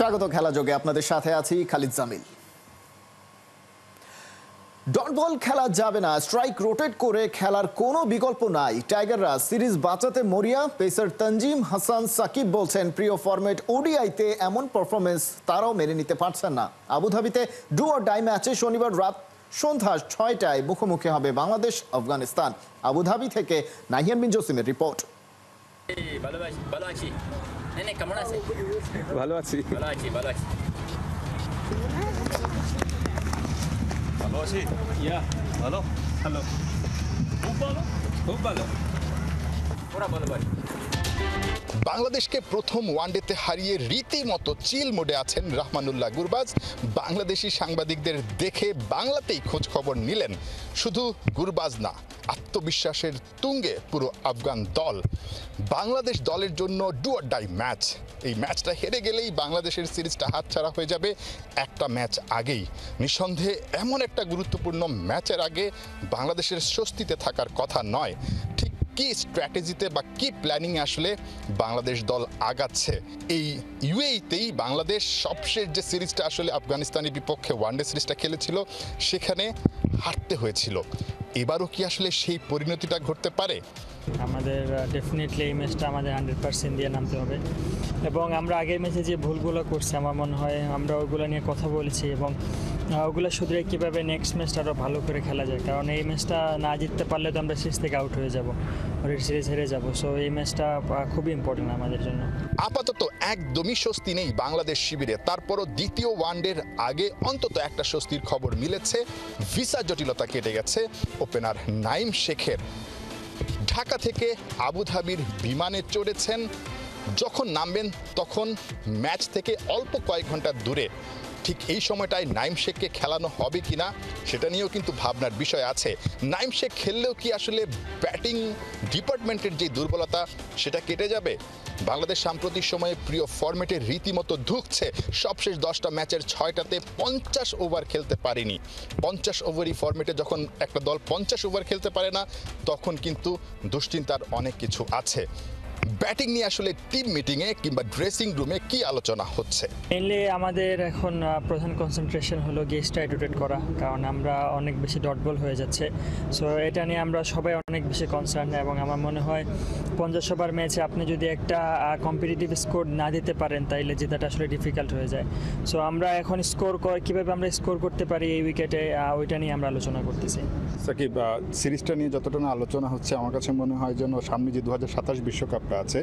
স্বাগত খেলা যোগে আপনাদের সাথে আছি খালিদ জামিল। ডট বল খেলা যাবে না, স্ট্রাইক রোটেট করে খেলার কোনো বিকল্প নাই। টাইগাররা সিরিজ বাঁচাতে মরিয়া। পেসার তানজিম হাসান সাকিব বলছেন প্রিয় ফরম্যাট ওডিআইতে এমন পারফরমেন্স তারাও মেনে নিতে পারছেন না। আবুধাবিতে ডু অর ডাই ম্যাচে শনিবার রাত সন্ধ্যা 6টায় মুখোমুখি হবে বাংলাদেশ আফগানিস্তান। আবুধাবি থেকে নাহিয়ান বিন জসিমের রিপোর্ট। ভালো আছি। বাংলাদেশকে প্রথম ওয়ানডেতে হারিয়ে রীতিমতো চিল মোডে আছেন রহমানুল্লাহ গুরবাজ। বাংলাদেশি সাংবাদিকদের দেখে বাংলাতেই খোঁজ খবর নিলেন। শুধু গুরবাজ না, আত্মবিশ্বাসের তুঙ্গে পুরো আফগান দল। বাংলাদেশ দলের জন্য ডু অর ডাই ম্যাচ। এই ম্যাচটা হেরে গেলেই বাংলাদেশের সিরিজটা হাতছাড়া হয়ে যাবে একটা ম্যাচ আগেই। নিঃসন্দেহে এমন একটা গুরুত্বপূর্ণ ম্যাচের আগে বাংলাদেশের স্বস্তিতে থাকার কথা নয়। ঠিক কি স্ট্র্যাটেজিতে বা কি প্ল্যানিং আসলে বাংলাদেশ দল আগাচ্ছে? এই ইউএইতেই বাংলাদেশ সবশেষ যে সিরিজটা আসলে আফগানিস্তানের বিপক্ষে ওয়ানডে সিরিজটা খেলেছিল সেখানে হারতে হয়েছিল। এবারও কি আসলে সেই পরিণতিটা ঘটতে পারে? আমাদের ডেফিনেটলি এই ম্যাচটা আমাদের 100% দিয়ে নামতে হবে এবং আমরা আগের ম্যাচে যে ভুলগুলো করছি আমার মনে হয় আমরা ওগুলো নিয়ে কথা বলেছি এবং ওগুলো শুধরে কীভাবে নেক্সট ম্যাচটা আরও ভালো করে খেলা যায়। কারণ এই ম্যাচটা না জিততে পারলে তো আমরা সিরিজ থেকে আউট হয়ে যাব, সিরিজ হেরে যাব। সো এই ম্যাচটা খুবই ইম্পর্টেন্ট আমাদের জন্য। আপাতত একদমই স্বস্তি নেই বাংলাদেশ শিবিরে। তারপরও দ্বিতীয় ওয়ানডের আগে অন্তত একটা স্বস্তির খবর মিলেছে। ভিসা জটিলতা কেটে গেছে ওপেনার নাইম শেখের। ঢাকা থেকে আবুধাবির বিমানে চড়েছেন। যখন নামবেন তখন ম্যাচ থেকে অল্প কয়েক ঘন্টা দূরে। ঠিক এই সময়টায় নাইম শেখকে খেলানো হবে কিনা সেটা নিয়েও কিন্তু ভাবনার বিষয় আছে। নাইম শেখ খেললেও কি আসলে ব্যাটিং ডিপার্টমেন্টের যে দুর্বলতা সেটা কেটে যাবে? বাংলাদেশ সাম্প্রতিক সময়ে প্রিয় ফরম্যাটে রীতিমতো ঢুকছে। সবশেষ 10টা ম্যাচের 6টাতে 50 ওভার খেলতে পারেনি। 50 ওভারই ফরম্যাটে যখন একটা দল 50 ওভার খেলতে পারে না তখন কিন্তু দুশ্চিন্তার অনেক কিছু আছে। ব্যাটিং নিয়ে আসলে টিম মিটিংয়ে কিংবা ড্রেসিং রুমে কি আলোচনা হচ্ছে? মেনলি আমাদের এখন প্রধান কনসেন্ট্রেশন হলো গিয়ে স্ট্রাইক রোটেট করা, কারণ আমরা অনেক বেশি ডট বল হয়ে যাচ্ছে। সো এটা নিয়ে আমরা সবাই অনেক বেশি কনসার্ন এবং আমার মনে হয় 50 ওভার ম্যাচে আপনি যদি একটা কম্পিটিটিভ স্কোর না দিতে পারেন তাইলে জেতাটা আসলে ডিফিকাল্ট হয়ে যায়। সো আমরা এখন কীভাবে আমরা স্কোর করতে পারি এই উইকেটে ওইটা নিয়ে আমরা আলোচনা করতেছি। সাকিব, সিরিজটা নিয়ে যতটা না আলোচনা হচ্ছে আমার কাছে মনে হয় যেন সামনে যে 2027 বিশ্বকাপটা আছে,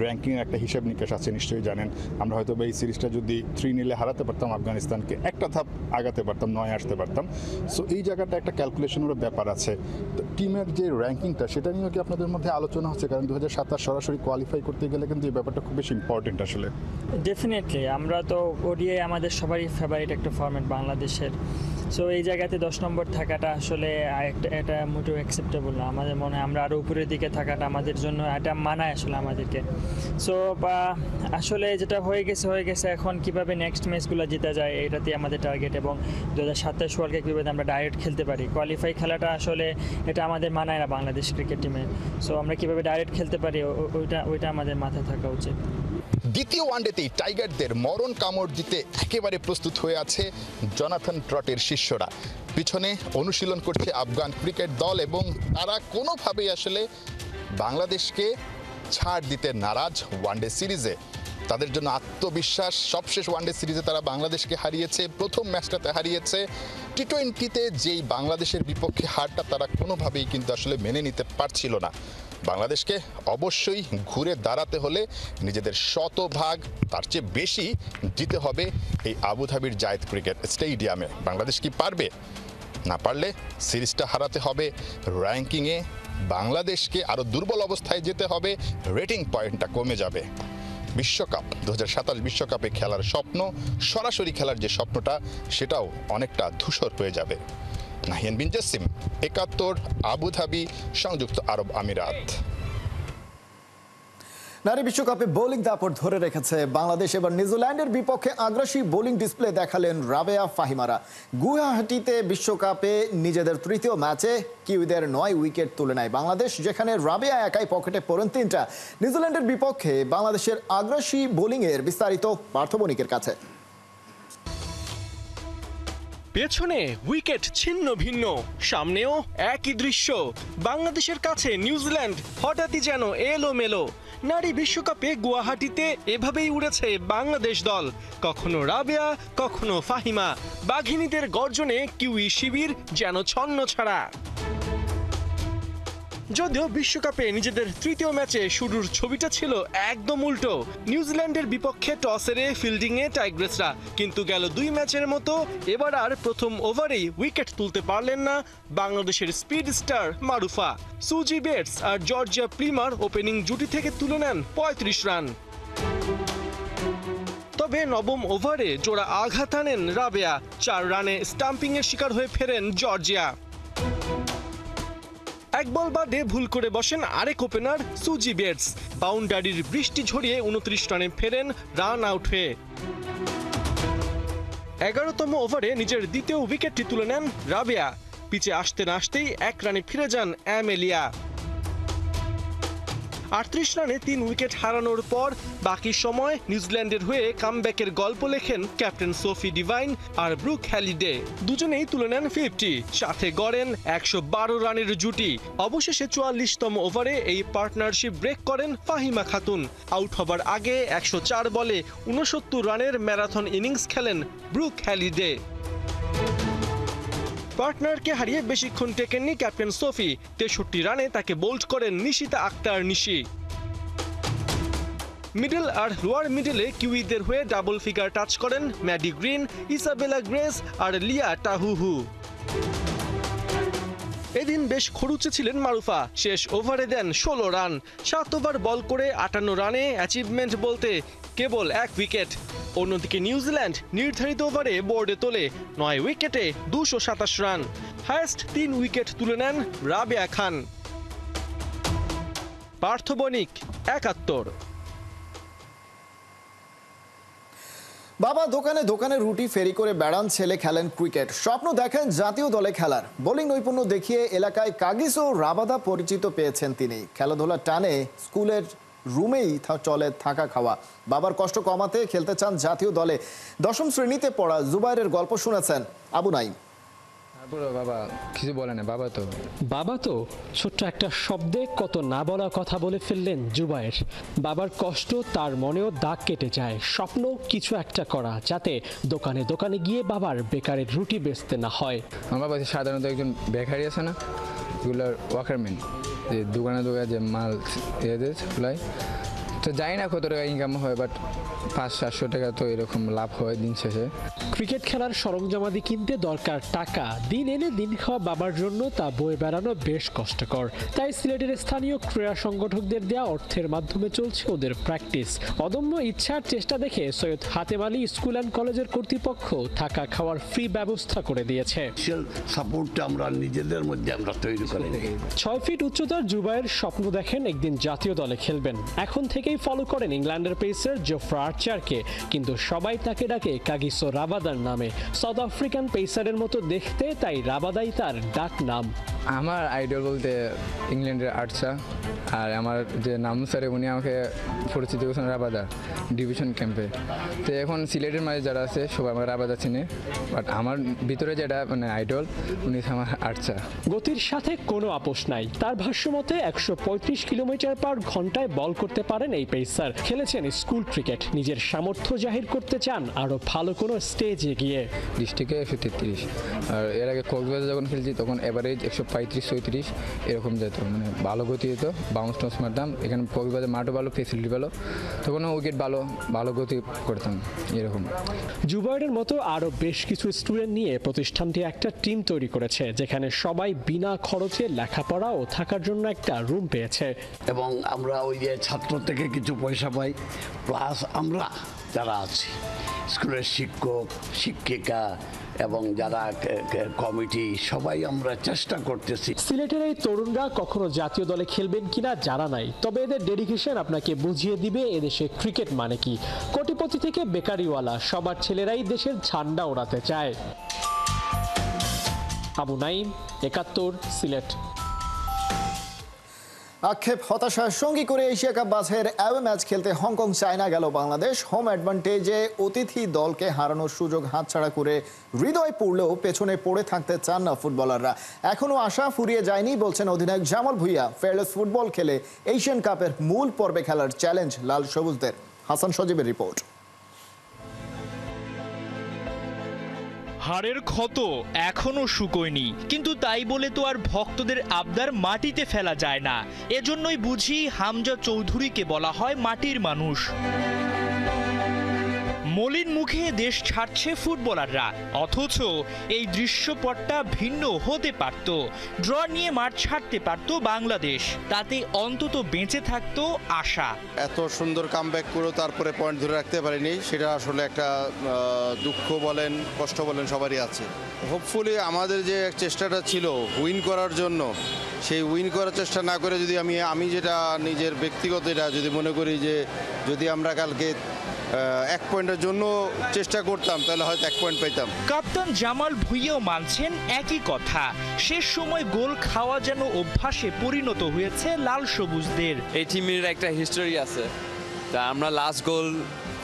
র্যাঙ্কিংয়ের একটা হিসাব নিকাশ আছে, নিশ্চয়ই জানেন। আমরা হয়তো এই সিরিজটা যদি 3-0 হারাতে পারতাম আফগানিস্তানকে, একটা ধাপ আগাতে পারতাম, 9 আসতে পারতাম। সো এই জায়গাটা একটা ক্যালকুলেশনেরও ব্যাপার আছে। তো টিমের যে র্যাঙ্কিংটা সেটা নিয়েও কি আপনাদের মধ্যে আলোচনা হচ্ছে? কারণ 2027 সরাসরি কোয়ালিফাই করতে গেলে কিন্তু এই ব্যাপারটা খুব বেশি ইম্পর্টেন্ট আসলে। ডেফিনেটলি আমরা তো ওডিআই আমাদের সবারই ফেভারিট একটা ফরম্যাট বাংলাদেশের। সো এই জায়গাতে 10 নম্বর থাকাটা আসলে এটা মোটেও অ্যাকসেপ্টেবল না। আমাদের মনে হয় আমরা আরও উপরের দিকে থাকাটা আমাদের জন্য এটা মানায় আসলে আমাদেরকে। সো আসলে যেটা হয়ে গেছে, এখন কিভাবে নেক্সট ম্যাচগুলো জিতা যায় এটাতেই আমাদের টার্গেট এবং 2027 ওয়ার্ল্ড কাপ কীভাবে আমরা ডাইরেক্ট খেলতে পারি। কোয়ালিফাই খেলাটা আসলে এটা আমাদের মানায় না বাংলাদেশ ক্রিকেট টিমে। সো আমরা কীভাবে ডাইরেক্ট খেলতে পারি ওইটা আমাদের মাথায় থাকা উচিত। দ্বিতীয় ওয়ানডেতেই টাইগারদের মরণ কামড় দিতে একেবারে প্রস্তুত হয়ে আছে জনাথন ট্রটের শিষ্যরা। পিছনে অনুশীলন করছে আফগান ক্রিকেট দল এবং তারা কোনোভাবেই আসলে বাংলাদেশকে ছাড় দিতে নারাজ ওয়ানডে সিরিজে। তাদের জন্য আত্মবিশ্বাস। সবশেষ ওয়ানডে সিরিজে তারা বাংলাদেশকে হারিয়েছে, প্রথম ম্যাচটাতে হারিয়েছে। টি20তে যেই বাংলাদেশের বিপক্ষে হারটা তারা কোনোভাবেই কিন্তু আসলে মেনে নিতে পারছিল না। বাংলাদেশকে অবশ্যই ঘুরে দাঁড়াতে হলে নিজেদের শতভাগ তার চেয়ে বেশি দিতে হবে এই আবুধাবির জায়েদ ক্রিকেট স্টেডিয়ামে। বাংলাদেশ কি পারবে? না পারলে সিরিজটা হারাতে হবে। র্যাঙ্কিংয়ে বাংলাদেশকে আরও দুর্বল অবস্থায় যেতে হবে, রেটিং পয়েন্টটা কমে যাবে। বিশ্বকাপ 2027 বিশ্বকাপে খেলার স্বপ্ন, সরাসরি খেলার যে স্বপ্নটা সেটাও অনেকটা ধূসর হয়ে যাবে। নাহিয়ান বিন জসিম, 71, আবুধাবি, সংযুক্ত আরব আমিরাত। নারী বিশ্বকাপে বোলিং দাপট ধরে রেখেছে বাংলাদেশ। এবার নিউজিল্যান্ডের বিপক্ষে আগ্রাসী বোলিং ডিসপ্লে দেখালেন রাবেয়া ফাহিমারা। গুয়াহাটিতে বিশ্বকাপে নিজেদের তৃতীয় ম্যাচে কিউইদের 9 উইকেট তুলে নেয় বাংলাদেশ, যেখানে রাবেয়া একাই পকেটে পড়েন 3টা। নিউজিল্যান্ডের বিপক্ষে বাংলাদেশের আগ্রাসী বোলিংয়ের বিস্তারিত পার্থ বণিকের কাছে। পেছনে উইকেট ছিন্ন ভিন্ন, সামনেও একই দৃশ্য। বাংলাদেশের কাছে নিউজিল্যান্ড হঠাৎই যেন এলোমেলো। নারী বিশ্বকাপে গুয়াহাটিতে এভাবেই উড়েছে বাংলাদেশ দল, কখনো রাবেয়া কখনো ফাহিমা। বাঘিনীদের গর্জনে কিউই শিবির যেন ছন্নছাড়া। যদিও বিশ্বকাপে নিজেদের তৃতীয় ম্যাচে শুরুর ছবিটা ছিল একদম উল্টো। নিউজিল্যান্ডের বিপক্ষে টস হেরে ফিল্ডিংয়ে টাইগ্রেসরা, কিন্তু গেল 2 ম্যাচের মতো এবার আর প্রথম ওভারেই উইকেট তুলতে পারলেন না বাংলাদেশের স্পিড স্টার মারুফা। সুজি বেটস আর জর্জিয়া প্রিমার ওপেনিং জুটি থেকে তুলে নেন 35 রান। তবে নবম ওভারে জোড়া আঘাত আনেন রাবেয়া। 4 রানে স্টাম্পিংয়ের শিকার হয়ে ফেরেন জর্জিয়া। এক বল বাদে ভুল করে বসেন আরেক ওপেনার সুজি বেটস। বাউন্ডারির বৃষ্টি ঝরিয়ে 29 রানে ফেরেন রান আউট হয়ে। 11তম ওভারে নিজের দ্বিতীয় উইকেটটি তুলে নেন রাবেয়া। পিচে আসতে না আসতেই 1 রানে ফিরে যান অ্যামেলিয়া। 38 রানে 3 উইকেট হারানোর পর বাকি সময় নিউজিল্যান্ডের হয়ে কামব্যাকের গল্প লেখেন ক্যাপ্টেন সোফি ডিভাইন আর ব্রুক হ্যালিডে। দুজনেই তুলে নেন 50, সাথে গড়েন 112 রানের জুটি। অবশেষে 44তম ওভারে এই পার্টনারশিপ ব্রেক করেন ফাহিমা খাতুন। আউট হবার আগে 104 বলে 69 রানের ম্যারাথন ইনিংস খেলেন ব্রুক হ্যালিডে। পার্টনারকে হারিয়ে বেশিক্ষণ টেকেননি ক্যাপ্টেন সোফি। 63 রানে তাকে বোল্ড করেন নিশিতা আক্তার নিশি। মিডল আর লোয়ার মিডলে কিউইদের হয়ে ডাবল ফিগার টাচ করেন ম্যাডি গ্রিন, ইসাবেলা গ্রেস আর লিয়া টাহুহু। এদিন বেশ খরুচে ছিলেন মারুফা। শেষ ওভারে দেন 16 রান। 7 ওভার বল করে 58 রানে অ্যাচিভমেন্ট বলতে কেবল 1 উইকেট। অন্যদিকে নিউজিল্যান্ড নির্ধারিত ওভারে বোর্ডে তোলে 9 উইকেটে 227 রান। হায়েস্ট 3 উইকেট তুলে নেন রাবেয়া খান। পার্থ বণিক, 71। বাবা দোকানে দোকানে রুটি ফেরি করে বেড়ান, ছেলে খেলেন ক্রিকেট, স্বপ্ন দেখেন জাতীয় দলে খেলার। বোলিং নৈপুণ্য দেখিয়ে এলাকায় কাগিস ও রাবাদা পরিচিত পেয়েছেন তিনি। খেলাধুলার টানে স্কুলের রুমেই চলে থাকা খাওয়া। বাবার কষ্ট কমাতে খেলতে চান জাতীয় দলে। 10ম শ্রেণীতে পড়া জুবাইরের গল্প শুনেছেন আবু নাইম। বাবা কিছু বলে না। বাবা তো ছোট্ট একটা শব্দে কত না বলা কথা বলে ফেললেন জুবায়ের। বাবার কষ্ট তার মনেও দাগ কেটে যায়। স্বপ্ন কিছু একটা করা, যাতে দোকানে দোকানে গিয়ে বাবার বেকারের রুটি বেচতে না হয়। আমার বাবা সাধারণত একজন বেকারি আছে না, এগুলোর ওয়ার্কারম্যান, যে দোকানে দোকানে যে মাল সাপ্লাই। তো জানি না কত টাকা ইনকাম হয়, বাট 500-700 টাকা তো এরকম লাভ হয় দিন শেষে। ক্রিকেট খেলার সরঞ্জামাদি কিনতে দরকার টাকা। দিন এনে দিন খাওয়া বাবার জন্য তা বয়ে বেড়ানো বেশ কষ্টকর। তাই সিলেটের স্থানীয় ক্রীড়া সংগঠকদের দেওয়া অর্থের মাধ্যমে চলছে ওদের প্র্যাকটিস। অদম্য ইচ্ছার চেষ্টা দেখে সৈয়দ হাতেম আলী স্কুল অ্যান্ড কলেজের কর্তৃপক্ষ থাকা খাওয়ার ফ্রি ব্যবস্থা করে দিয়েছে। সাপোর্টটা আমরা নিজেদের মধ্যে আমরা তৈরি করে দিই। 6 ফিট উচ্চতার জুবায়ের স্বপ্ন দেখেন একদিন জাতীয় দলে খেলবেন। এখন থেকেই ফলো করেন ইংল্যান্ডের পেসার জোফ্রা আর্চারকে, কিন্তু সবাই তাকে ডাকে কাগিসো রাবাদার নামে। সাউথ আফ্রিকান পেসারের মতো দেখতে, তাই রাবাদাই তার ডাক নাম। আমার আইডল বলতে ইংল্যান্ডের আর্চার, আর আমার যে নাম স্যারে উনি আমাকে পরিচিত করেছেন রাবাদা ডিভিশন ক্যাম্পে। তো এখন সিলেটের মাঝে যারা আছে সবাই আমার রাবাদা চিনে, বাট আমার ভিতরে যেটা মানে আইডল উনি আমার আর্চার। গতির সাথে কোনো আপোষ নাই। তার ভাষ্যমতে 135 কিলোমিটার/ঘন্টায় বল করতে পারেন এই পেসার। খেলেছেন স্কুল ক্রিকেট। নিজের সামর্থ্য জাহির করতে চান আরো ভালো কোনো স্টেজে গিয়ে। ডিস্ট্রিক্টে 133, আর এর আগে কক্সবাজার যখন খেলছি তখন এভারেজ 135-136 এরকম যেত, মানে ভালো গতি যেত, বাউন্স টাউন্স মারতাম। এখানে কক্সবাজার মাঠও ভালো, ফেসিলিটি ভালো, তখনও উইকেট ভালো গতি করতাম এরকম। জুবায়ের মতো আরো বেশ কিছু স্টুডেন্ট নিয়ে প্রতিষ্ঠানটি একটা টিম তৈরি করেছে, যেখানে সবাই বিনা খরচে লেখাপড়া ও থাকার জন্য একটা রুম পেয়েছে। এবং আমরা ওই যে ছাত্র থেকে কিছু পয়সা পাই, প্লাস আমরা যারা আছে, স্কুলের শিক্ষক শিক্ষিকা এবং যারা কমিটি, সবাই আমরা চেষ্টা করতেছি। সিলেটের এই তরুণরা কখনো জাতীয় দলে খেলবেন কিনা জানা নাই, তবে এদের ডেডিকেশন আপনাকে বুঝিয়ে দিবে এদেশে ক্রিকেট মানে কি। কোটিপতি থেকে বেকারিওয়ালা সবার ছেলেরাই দেশের ঝান্ডা ওড়াতে চায়। আবু নাইম, ৭১, সিলেট। আক্ষেপ হতাশার সঙ্গী করে এশিয়া কাপ বাছাইয়ের অ্যাওয়ে ম্যাচ খেলতে হংকং চায়না গেল বাংলাদেশ। হোম অ্যাডভান্টেজে অতিথি দলকে হারানোর সুযোগ হাতছাড়া করে হৃদয় পুড়লেও পেছনে পড়ে থাকতে চান না ফুটবলাররা। এখনও আশা ফুরিয়ে যায়নি বলছেন অধিনায়ক জামাল ভুঁইয়া। ফেয়ারলেস ফুটবল খেলে এশিয়ান কাপের মূল পর্বে খেলার চ্যালেঞ্জ লাল সবুজদের। হাসান সজীবের রিপোর্ট। হাড়ের ক্ষত এখনো শুকোয়নি, কিন্তু তাই বলে তো আর ভক্তদের আবদার মাটিতে ফেলা যায় না। এজন্যই বুঝি হামজা চৌধুরীকে বলা হয় মাটির মানুষ। মলিন মুখে দেশ ছাড়ছে ফুটবলাররা, অথচ এই দৃশ্যপটটা ভিন্ন হতে পারত। ড্র নিয়ে মাঠ ছাড়তে পারত বাংলাদেশ, তাতে অন্তত বেঁচে থাকতো আশা। এত সুন্দর কামব্যাক করেও তারপরে পয়েন্ট ধরে রাখতে পারিনি, সেটা আসলে একটা দুঃখ বলেন কষ্ট বলেন সবারই আছে। হোপফুলি আমাদের যে চেষ্টাটা ছিল উইন করার জন্য, সেই উইন করার চেষ্টা না করে যদি আমি যেটা নিজের ব্যক্তিগত এটা যদি মনে করি যে যদি আমরা কালকে 1 পয়েন্টের জন্য চেষ্টা করতাম তাহলে হয়তো 1 পয়েন্ট পেতাম। কাপ্তান জামাল ভুঁইয়াও মানছেন একই কথা। শেষ সময় গোল খাওয়া যেন অভ্যাসে পরিণত হয়েছে লাল সবুজদের। এই টিমের একটা হিস্টোরি আছে, তা আমরা লাস্ট গোল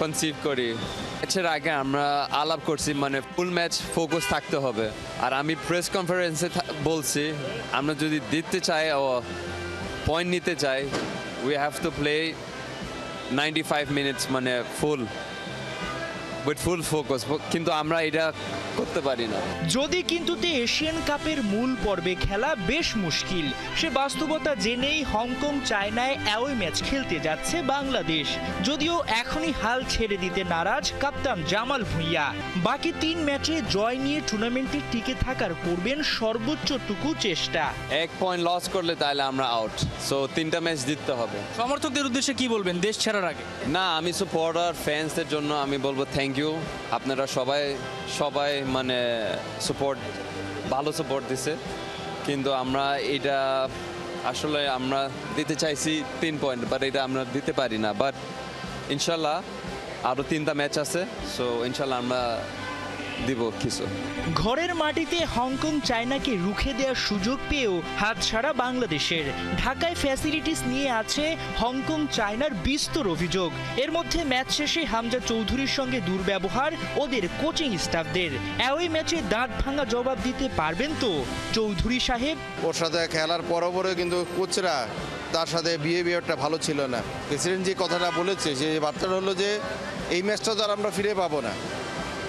কনসিভ করি। ম্যাচের আগে আমরা আলাপ করছি, মানে ফুল ম্যাচ ফোকাস থাকতে হবে। আর আমি প্রেস কনফারেন্সে বলছি, আমরা যদি জিততে চাই ও পয়েন্ট নিতে চাই, we have to play 95 minutes, মানে ফুল ফোকাস, কিন্তু আমরা এটা করতে পারি না। যদি কিন্তুতে এশিয়ান কাপের মূল পর্বে খেলা বেশ মুশকিল, সে বাস্তবতা জেনেই হংকং চায়নায় অ্যাওয়ে ম্যাচ খেলতে যাচ্ছে বাংলাদেশ। যদিও এখনই হাল ছেড়ে দিতে নারাজ কাপ্তান জামাল ভুঁইয়া। বাকি 3 ম্যাচে জয় নিয়ে টুর্নামেন্টে টিকে থাকার করবেন সর্বোচ্চটুকু চেষ্টা। 1 পয়েন্ট লস করলে তাহলে আমরা আউট, সো 3টা ম্যাচ জিততে হবে। সমর্থকদের উদ্দেশ্যে কি বলবেন দেশ ছাড়ার আগে? না, আমি সাপোর্টার ফ্যান্সদের জন্য আমি বলবো থ্যাংক ইউ। আপনারা সবাই মানে ভালো সাপোর্ট দিছে, কিন্তু আমরা এটা আসলে আমরা দিতে চাইছি 3 পয়েন্ট, বাট এটা আমরা দিতে পারি না। বাট ইনশাল্লাহ আরও 3টা ম্যাচ আছে, সো ইনশাল্লাহ আমরা দিব কিছু। ঘরের মাটিতে হংকং চায়নাকে রুখে দেওয়ার সুযোগ পেয়েও হাতছাড়া বাংলাদেশের। ঢাকায় ফ্যাসিলিটিস নিয়ে আছে হংকং চায়নার বিস্তর অভিযোগ। এর মধ্যে ম্যাচ শেষে হামজা চৌধুরীর সঙ্গে দুর্ব্যবহার ওদের কোচিং স্টাফদের। অ্যাওয়ে ম্যাচে দাঁত ভাঙা জবাব দিতে পারবেন তো চৌধুরী সাহেব? ওর সাথে খেলার পরপরও কিন্তু কোচরা তার সাথে বিহেভিয়ারটা ভালো ছিল না। প্রেসিডেন্ট যে কথাটা বলেছে, যে বার্তাটা হলো যে এই ম্যাচটা তো আর আমরা ফিরে পাবো না।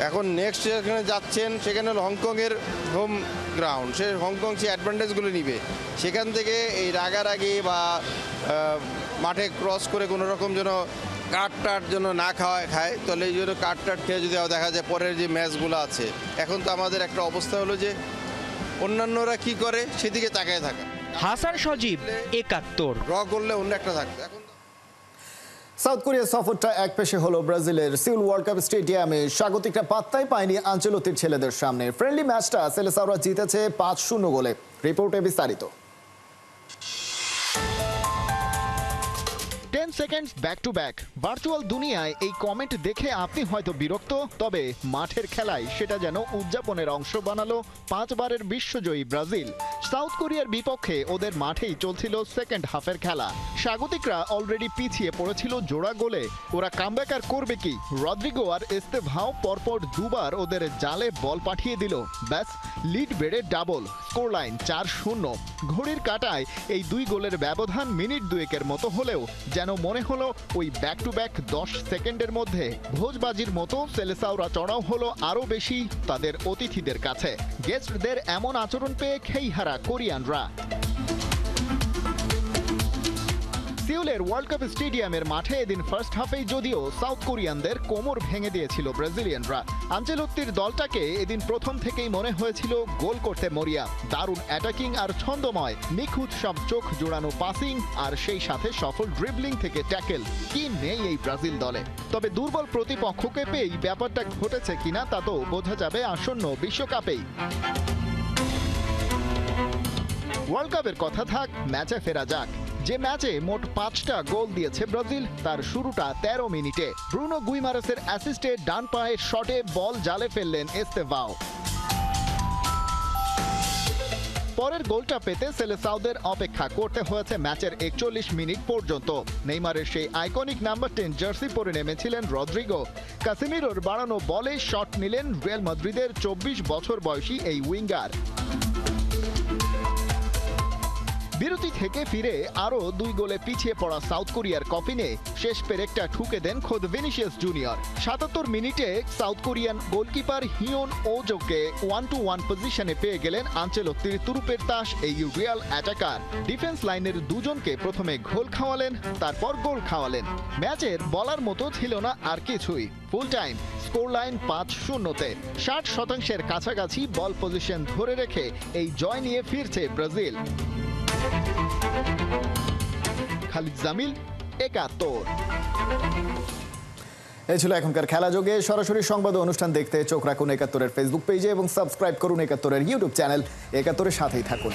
এখন নেক্সট যেখানে যাচ্ছেন সেখানে হলো হংকংয়ের হোম গ্রাউন্ড, সে হংকং সে অ্যাডভান্টেজগুলো নিবে। সেখান থেকে এই রাগারাগি বা মাঠে ক্রস করে কোনো রকম যেন কাট যেন না খায়, তাহলে এই জন্য কাট খেয়ে যদি দেখা যায় পরের যে ম্যাচগুলো আছে। এখন তো আমাদের একটা অবস্থা হলো যে অন্যান্যরা কি করে সেদিকে তাকায় থাকা। হাসান সজীব, ৭১। ড্র করলে অন্য একটা থাকতো। এখন সাউথ কোরিয়া সফরটা একপেশে হলো ব্রাজিলের সিউল ওয়ার্ল্ড কাপ স্টেডিয়ামে। স্বাগতিকরা পাত্তাই পায়নি আঞ্চলতির ছেলেদের সামনে। ফ্রেন্ডলি ম্যাচটা সেলেসাওরা জিতেছে ৫-০ গোলে। রিপোর্টে বিস্তারিত। 10 seconds back to back. Virtual দুনিয়ায় এই কমেন্ট দেখে আপনি হয়তো বিরক্ত, তবে মাঠের খেলায় সেটা যেন উদযাপনের অংশ বানালো 5 বারের বিশ্বজয়ী ব্রাজিল। সাউথ কোরিয়ার বিপক্ষে ওদের মাঠেই চলছিল সেকেন্ড হাফের খেলা। স্বাগতিকরা অলরেডি পিছিয়ে পড়েছিল জোড়া গোলে। ওরা কামব্যাক আর করবে কি? রদ্রিগো আর এস্তেভাও পরপর 2 বার ওদের জালে বল পাঠিয়ে দিল। ব্যাস, লিড বেড়ে ডাবল। Score line 4-0। ঘড়ির কাঁটায় এই 2 গোলের ব্যবধান মিনিট 2 মতো হলেও যেন মনে হলো ওই ব্যাক টু ব্যাক 10 সেকেন্ডের মধ্যে ভোজবাজির মতো সেলেসাওরা চড়াও হলো আরও বেশি তাদের অতিথিদের কাছে। গেস্টদের এমন আচরণ পেয়ে খেইহারা কোরিয়ানরা। সিউলের ওয়ার্ল্ড কাপ স্টেডিয়ামের মাঠে এদিন ফার্স্ট হাফেই যদিও সাউথ কোরিয়ানদের কোমর ভেঙে দিয়েছিল ব্রাজিলিয়ানরা। আঞ্চেলোত্তির দলটাকে এদিন প্রথম থেকেই মনে হয়েছিল গোল করতে মরিয়া। দারুণ অ্যাটাকিং আর ছন্দময়, নিখুঁত সব চোখ জোড়ানো পাসিং আর সেই সাথে সফল ড্রিবলিং থেকে ট্যাকেল, কি নেই এই ব্রাজিল দলে। তবে দুর্বল প্রতিপক্ষকে পেয়েই ব্যাপারটা ঘটেছে কিনা তা তো বোঝা যাবে আসন্ন বিশ্বকাপেই। ওয়ার্ল্ড কাপের কথা থাক, ম্যাচে ফেরা যাক। যে ম্যাচে মোট 5টা গোল দিয়েছে ব্রাজিল, তার শুরুটা 13 মিনিটে। ব্রুনো গুইমারেসের অ্যাসিস্টে ডান পায়ের শটে বল জালে ফেললেন এস্তেভাও। পরের গোলটা পেতে সেলেসাওদের অপেক্ষা করতে হয়েছে ম্যাচের 41 মিনিট পর্যন্ত। নেইমারের সেই আইকনিক নাম্বার 10 জার্সি পরে নেমেছিলেন রদ্রিগো। কাসেমিরোর বাড়ানো বলে শট নিলেন রিয়াল মাদ্রিদের 24 বছর বয়সী এই উইঙ্গার। বিরতি থেকে ফিরে আরও 2 গোলে পিছিয়ে পড়া সাউথ কোরিয়ার কফিনে শেষ পেরেকটা ঠুকে দেন খোদ ভিনিসিয়াস জুনিয়র। 77 মিনিটে সাউথ কোরিয়ান গোলকিপার হিয়ন ওজোকে 1-to-1 পজিশনে পেয়ে গেলেন আঞ্চেলোত্তির তুরুপের তাস এই রিয়াল অ্যাটাকার। ডিফেন্স লাইনের দুজনকে প্রথমে ঘোল খাওয়ালেন, তারপর গোল খাওয়ালেন। ম্যাচের বলার মতো ছিল না আর কিছুই। ফুল টাইম স্কোর লাইন 5-0-তে 60% কাছাকাছি বল পজিশন ধরে রেখে এই জয় নিয়ে ফিরছে ব্রাজিল। খালিদ জামিল, 71। এই ছিল এখনকার খেলা যোগে। সরাসরি সংবাদ অনুষ্ঠান দেখতে চোখ রাখুন 71-এর ফেসবুক পেজে এবং সাবস্ক্রাইব করুন 71-এর ইউটিউব চ্যানেল। 71-এর সাথেই থাকুন।